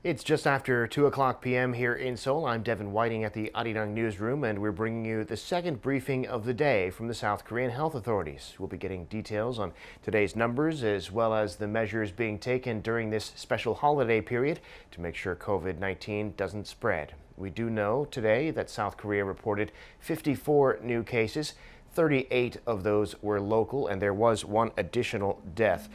It's just after 2 o'clock p.m. here in Seoul. I'm Devin Whiting at the Arirang newsroom, and we're bringing you the second briefing of the day from the South Korean health authorities. We'll be getting details on today's numbers as well as the measures being taken during this special holiday period to make sure COVID-19 doesn't spread. We do know today that South Korea reported 54 new cases. 38 of those were local, and there was one additional death.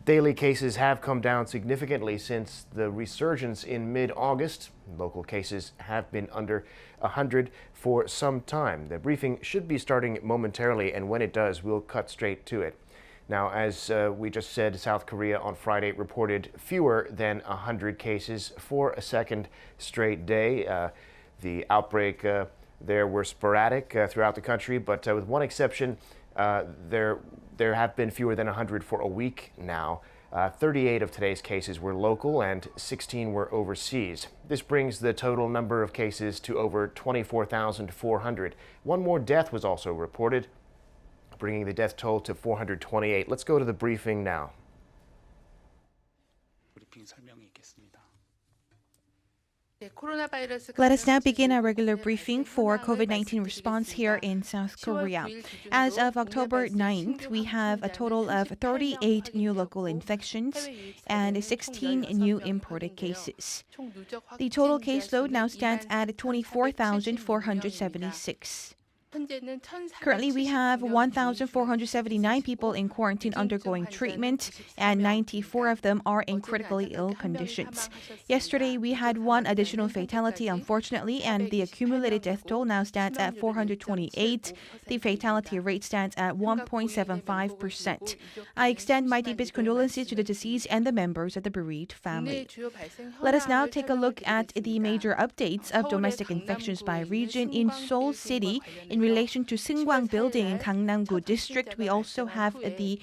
Daily cases have come down significantly since the resurgence in mid-August. Local cases have been under 100 for some time. The briefing should be starting momentarily, and when it does, we'll cut straight to it. Now, as we just said, South Korea on Friday reported fewer than 100 cases for a second straight day. The outbreak there were sporadic throughout the country, but with one exception, there have been fewer than 100 for a week now. 38 of today's cases were local and 16 were overseas. This brings the total number of cases to over 24,400. One more death was also reported, bringing the death toll to 428. Let's go to the briefing now. Let us now begin our regular briefing for COVID-19 response here in South Korea. As of October 9th, we have a total of 38 new local infections and 16 new imported cases. The total caseload now stands at 24,476. Currently, we have 1,479 people in quarantine undergoing treatment, and 94 of them are in critically ill conditions. Yesterday, we had one additional fatality, unfortunately, and the accumulated death toll now stands at 428. The fatality rate stands at 1.75%. I extend my deepest condolences to the deceased and the members of the bereaved family. Let us now take a look at the major updates of domestic infections by region. In Seoul City, in relation to Seungwang Building in Gangnam-gu District, we also have the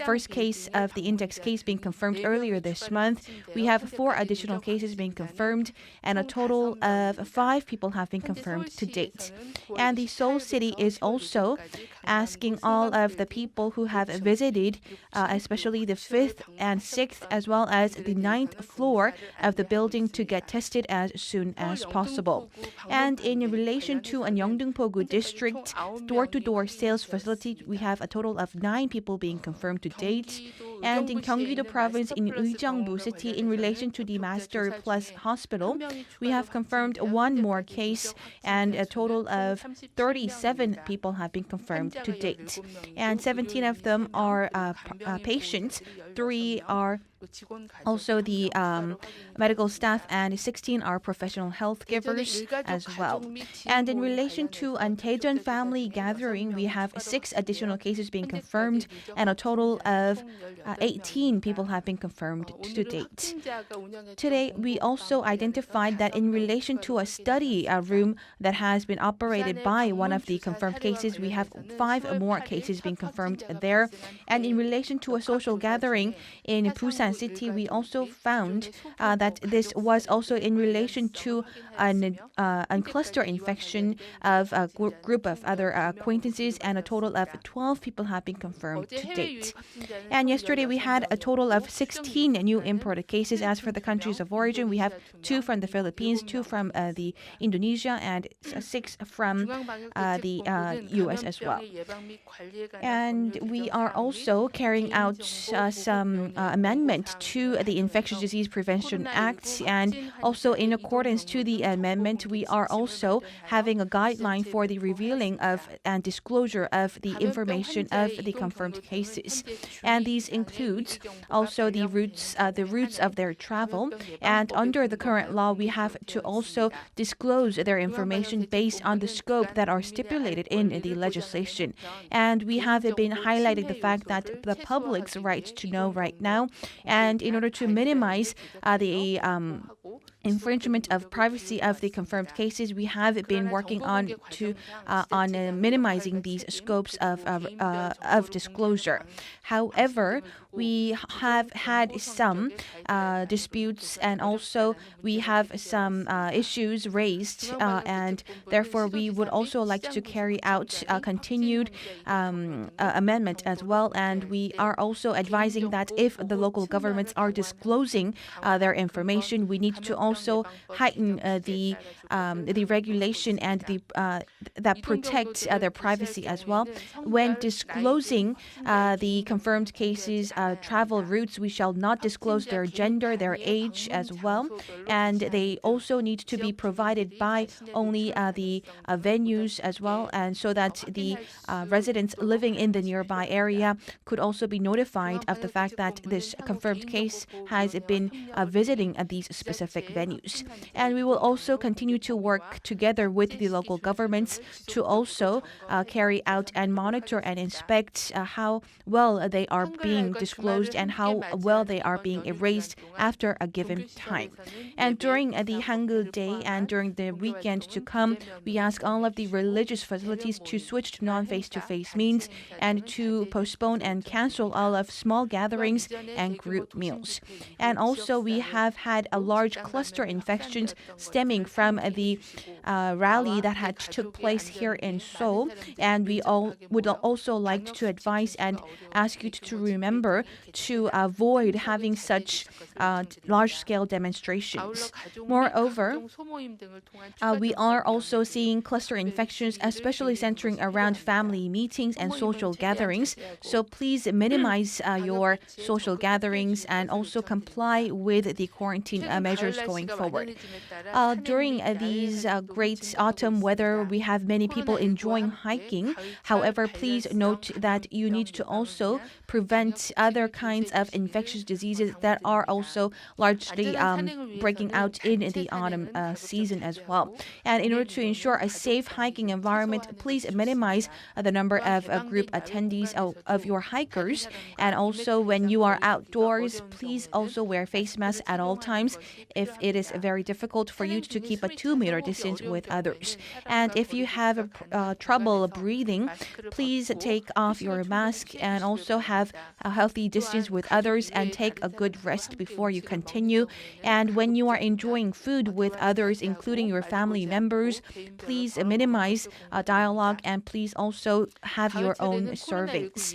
first case of the index case being confirmed earlier this month. We have 4 additional cases being confirmed, and a total of 5 people have been confirmed to date. And the Seoul City is also asking all of the people who have visited, especially the 5th and 6th, as well as the 9th floor of the building, to get tested as soon as possible. And in relation to Yeongdeung-pogu District, door-to-door sales facility, we have a total of 9 people being confirmed to date. And in Gyeonggi-do Province in Uijeongbu City, in relation to the Master Plus Hospital, we have confirmed 1 more case, and a total of 37 people have been confirmed to date. And 17 of them are patients, 3 are also the medical staff, and 16 are professional health givers as well. And in relation to an Daejeon family gathering, we have 6 additional cases being confirmed, and a total of 18 people have been confirmed to date. Today, we also identified that in relation to a study room that has been operated by one of the confirmed cases, we have 5 more cases being confirmed there. And in relation to a social gathering in Busan City, we also found that this was also in relation to a cluster infection of a group of other acquaintances, and a total of 12 people have been confirmed to date. And yesterday, we had a total of 16 new imported cases. As for the countries of origin, we have 2 from the Philippines, 2 from the Indonesia, and 6 from the US as well. And we are also carrying out some amendment to the Infectious Disease Prevention Act, and also in accordance to the amendment, we are also having a guideline for the revealing of and disclosure of the information of the confirmed cases. And these includes also the routes of their travel. And under the current law, we have to also disclose their information based on the scope that are stipulated in the legislation. And we have been highlighting the fact that the public's right to know right now, and in order to minimize the infringement of privacy of the confirmed cases, we have been working on minimizing these scopes of disclosure. However, we have had some disputes, and also we have some issues raised, and therefore we would also like to carry out a continued amendment as well. And we are also advising that if the local governments are disclosing their information, we need to also also heighten the regulation and that protects their privacy as well. When disclosing the confirmed cases, travel routes, we shall not disclose their gender, their age as well, and they also need to be provided by only the venues as well, and so that the residents living in the nearby area could also be notified of the fact that this confirmed case has been visiting these specific venues. And we will also continue to work together with the local governments to also carry out and monitor and inspect how well they are being disclosed and how well they are being erased after a given time. And during the Hangul Day and during the weekend to come, we ask all of the religious facilities to switch to non-face-to-face means and to postpone and cancel all of small gatherings and group meals. And also, we have had a large cluster infections stemming from the rally that had took place here in Seoul, and we all would also like to advise and ask you to remember to avoid having such large-scale demonstrations. Moreover, we are also seeing cluster infections, especially centering around family meetings and social gatherings. So please minimize your social gatherings and also comply with the quarantine measures going forward. During these great autumn weather, we have many people enjoying hiking. However, please note that you need to also prevent other kinds of infectious diseases that are also largely breaking out in the autumn season as well. And in order to ensure a safe hiking environment, please minimize the number of group attendees of your hikers. And also, when you are outdoors, please also wear face masks at all times if it is very difficult for you to keep a 2-meter distance with others. And if you have trouble breathing, please take off your mask and also have a healthy distance with others and take a good rest before you continue. And when you are enjoying food with others, including your family members, please minimize dialogue and please also have your own servings.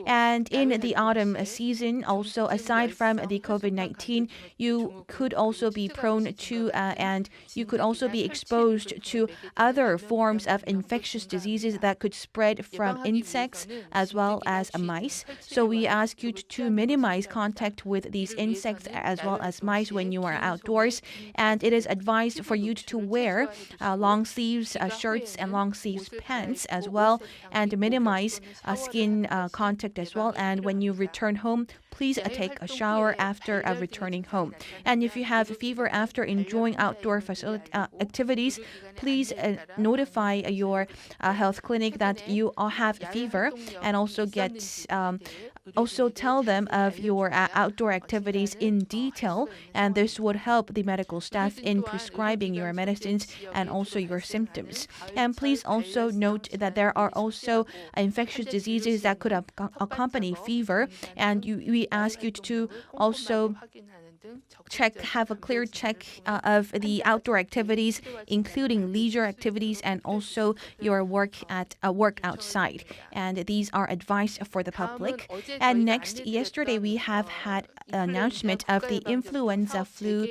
And in the autumn season, also aside from the COVID-19, you could also be prone to and you could also be exposed to other forms of infectious diseases that could spread from insects as well as mice. So we ask you to minimize contact with these insects as well as mice when you are outdoors. And it is advised for you to wear long sleeves shirts and long sleeves pants as well, and minimize skin contact as well. And when you return home, please take a shower after returning home. And if you have fever after enjoying outdoor activities, please notify your health clinic that you have fever, and also tell them of your outdoor activities in detail, and this would help the medical staff in prescribing your medicines and also your symptoms. And please also note that there are also infectious diseases that could accompany fever, and we ask you to also have a clear check of the outdoor activities, including leisure activities and also your work outside. And these are advice for the public. And next, yesterday we have had an announcement of the influenza flu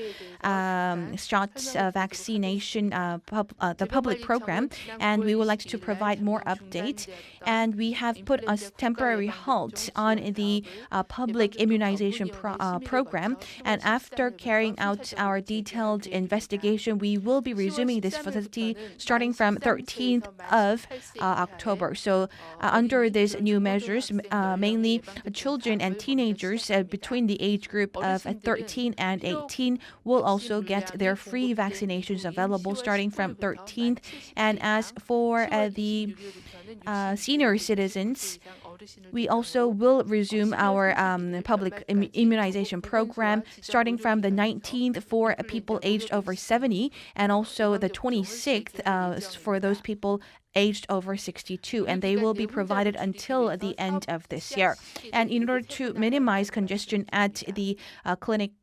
shots vaccination, the public program, and we would like to provide more updates. And we have put a temporary halt on the public immunization program. And after carrying out our detailed investigation, we will be resuming this facility starting from 13th of October. So under these new measures, mainly children and teenagers between the age group of 13 and 18 will also get their free vaccinations available starting from 13th. And as for the senior citizens, we also will resume our public immunization program starting from the 19th for people aged over 70 and also the 26th for those people aged over 62, and they will be provided until the end of this year. And in order to minimize congestion at the clinics,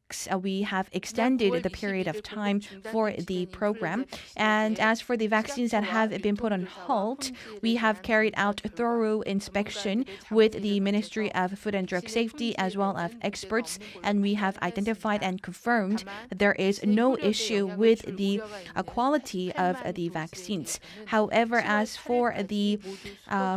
we have extended the period of time for the program. And as for the vaccines that have been put on hold, we have carried out a thorough inspection with the Ministry of Food and Drug Safety as well as experts, and we have identified and confirmed that there is no issue with the quality of the vaccines. However, as for the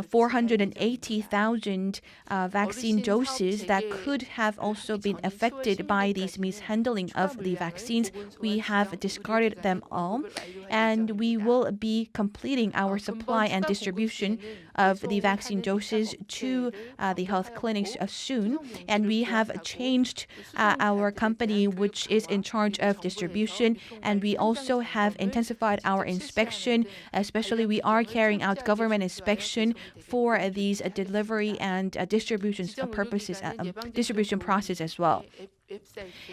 480,000 vaccine doses that could have also been affected by these mishandling of the vaccines, we have discarded them all, and we will be completing our supply and distribution of the vaccine doses to the health clinics soon. And we have changed our company which is in charge of distribution, and we also have intensified our inspection. Especially we are carrying out government inspection for these delivery and distribution purposes, distribution process as well.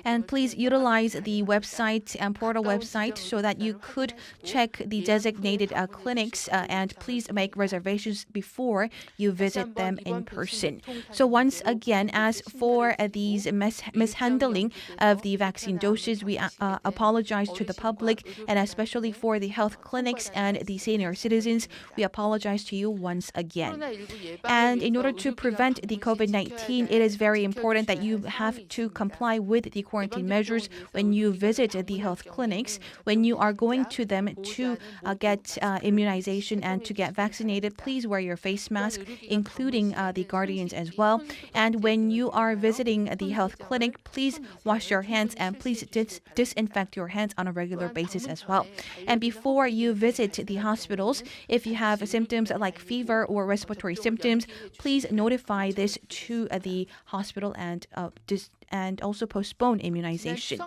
And please utilize the website and portal website so that you could check the designated clinics, and please make reservations before you visit them in person. So once again, as for these mishandling of the vaccine doses, we apologize to the public, and especially for the health clinics and the senior citizens, we apologize to you once again. And in order to prevent the COVID-19, it is very important that you have to comply with the quarantine measures when you visit the health clinics. When you are going to them to get immunization and to get vaccinated, please wear your face mask, including the guardians as well. And when you are visiting the health clinic, please wash your hands and please disinfect your hands on a regular basis as well. And before you visit the hospitals, if you have symptoms like fever or respiratory symptoms, please notify this to the hospital and also postpone immunization.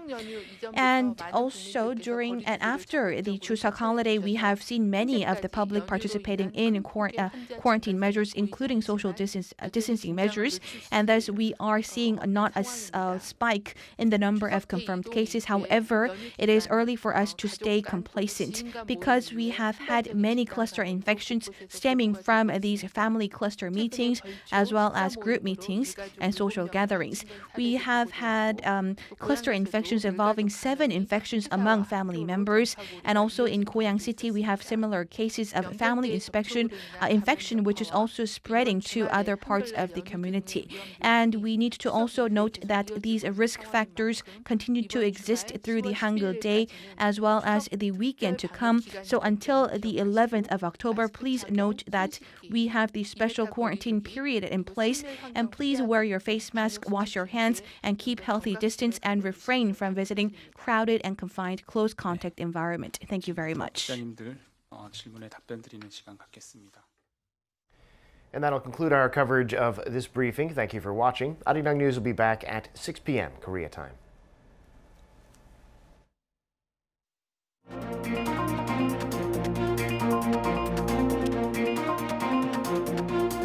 And also during and after the Chuseok holiday, we have seen many of the public participating in quarantine measures, including social distancing measures, and thus we are seeing not a spike in the number of confirmed cases. However, it is early for us to stay complacent because we have had many cluster infections stemming from these family cluster meetings as well as group meetings and social gatherings. We have had cluster infections involving 7 infections among family members, and also in Goyang City we have similar cases of family infection which is also spreading to other parts of the community. And we need to also note that these risk factors continue to exist through the Hangul Day as well as the weekend to come. So until the 11th of October, please note that we have the special quarantine period in place, and please wear your face mask, wash your hands, and keep healthy distance and refrain from visiting crowded and confined close contact environment. Thank you very much. And that'll conclude our coverage of this briefing. Thank you for watching. Arirang News will be back at 6 p.m. Korea time.